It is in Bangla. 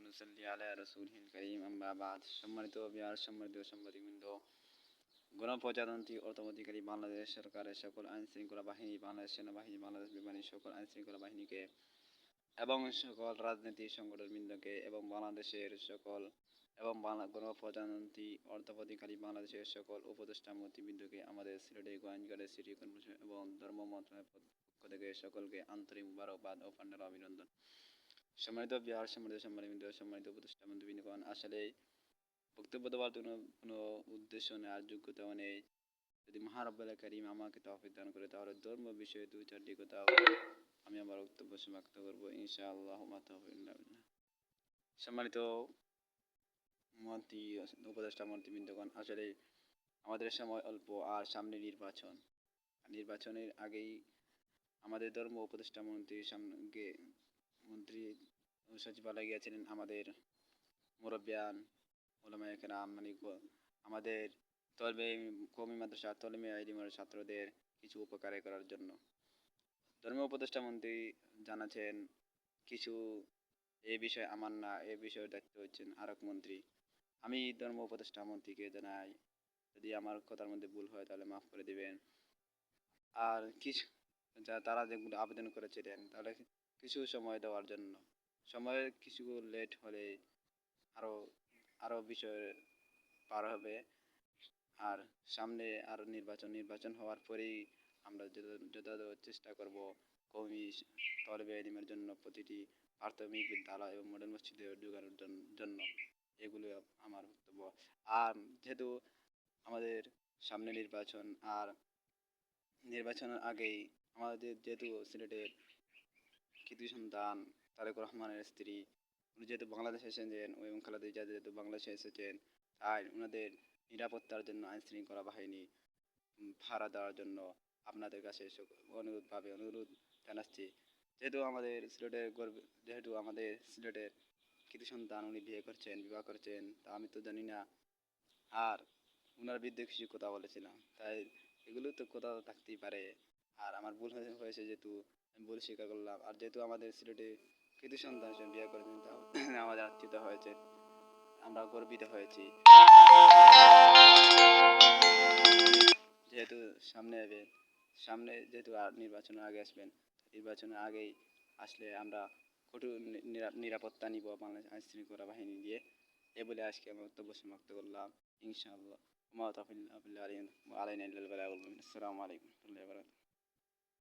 নুসাল্লি আলা রাসূলিল কারীম আম্মা বাদ। সম্মানিত বিহার সম্মানিত সাংবাদিকবৃন্দ, গণপ্রজাতন্ত্রী অর্থমন্ত্রীকারী বাংলাদেশ সরকারের সকল আইন শৃঙ্খলা বাহিনী, বাংলাদেশ সেনাবাহিনী, বাংলাদেশ বিমানের সকল আইন শৃঙ্খলা বাহিনীকে এবং সকল রাজনৈতিক সংগঠনবৃন্দকে এবং বাংলাদেশের সকল এবং গণপ্রজাতন্ত্রী অর্থমন্ত্রীকারী বাংলাদেশের সকল উপদেষ্টা মন্ত্রীবৃন্দকে আমাদের সিলেটের গোয়েন্দাগাড়ের সিটি কর্পোরেশন এবং ধর্ম মন্ত্রণালয়ের পক্ষ থেকে সকলকে আন্তরিক মুবারকবাদ ও প্রাণঢালা অভিনন্দন। সম্মানিত বিহার সম্মানিত সাংবাদিকবৃন্দ, সম্মানিত উপদেষ্টা মন্ত্রীবৃন্দগণ, আসলে বক্তব্য দেওয়ার জন্য কোনো উদ্দেশ্য নেই আর যোগ্যতাও নেই। যদি মহান রব্বুল কারীম আমাকে তৌফিক দান করে তাহলে ধর্ম বিষয়ে দুই চারটি কথা আমি আমার বক্তব্য সমাপ্ত করবো ইনশাআল্লাহ। সম্মানিত মন্ত্রী উপদেষ্টা মন্ত্রীবৃন্দগণ, আসলে আমাদের সময় অল্প আর সামনে নির্বাচন। নির্বাচনের আগেই আমাদের ধর্ম উপদেষ্টা মন্ত্রী সচিবালয়ে গিয়েছিলেন আমাদের মুরব্বিয়ান উলামায়ে কেরাম, মানে আমাদের কওমি মাদ্রাসা তলিমে ইলমের ছাত্রদের কিছু উপকার করার জন্য। ধর্ম উপদেষ্টা মন্ত্রী জানাচ্ছেন কিছু এই বিষয়ে আমার না, এই বিষয়ে দায়িত্ব হচ্ছেন আরেক মন্ত্রী। আমি ধর্ম উপদেষ্টা মন্ত্রীকে জানাই, যদি আমার কথার মধ্যে ভুল হয় তাহলে মাফ করে দিবেন। আর কিছু তারা যেগুলো আবেদন করেছিলেন তাহলে কিছু সময় দেওয়ার জন্য, সময়ের কিছু লেট হলে আরো বিষয় পার হবে। আর সামনে আর নির্বাচন হওয়ার পরেই আমরা যথাযথ চেষ্টা করব কওমি তলবে ইলমের জন্য প্রতিটি প্রাথমিক বিদ্যালয় এবং মডেল মসজিদে যোগানোর জন্য। এগুলো আমার বক্তব্য। আর যেহেতু আমাদের সামনে নির্বাচন, আর নির্বাচনের আগেই আমাদের যেহেতু সিলেটের কৃতি সন্তান তারেক রহমানের স্ত্রী উনি যেহেতু বাংলাদেশে এসেছেন এবং খালেদা জিয়া যেহেতু বাংলাদেশে এসেছেন, তাই ওনাদের নিরাপত্তার জন্য আইন শৃঙ্খলা বাহিনী ভাড়া দেওয়ার জন্য আপনাদের কাছে অনুরোধ জানাচ্ছি। যেহেতু আমাদের সিলেটের কৃতি সন্তান উনি বিবাহ করছেন, তা আমি তো জানি না। আর ওনার বিরুদ্ধে কিছু কথা বলেছিলাম, তাই এগুলো তো কথা থাকতেই পারে। আর আমার ভুল হয়েছে যেহেতু আমি ভুল স্বীকার করলাম। আর যেহেতু আমাদের সিলেটে কৃতি সন্তান বিয়ে করেছেন, তা আমাদের আত্মীয়তা হয়েছে, আমরা গর্বিত হয়েছি। যেহেতু সামনে যেহেতু আর নির্বাচনের আগে আসবেন, নির্বাচনের আগেই আসলে আমরা কঠোর নিরাপত্তা নিব বাংলাদেশ আইন শৃঙ্খলা বাহিনী দিয়ে। এ বলে আজকে আমি বক্তব্য সমাপ্ত করলাম ইনশাআল্লাহ। আসসালামু আলাইকুম ওয়া রাহমাতুল্লাহি ওয়া বারাকাতুহু।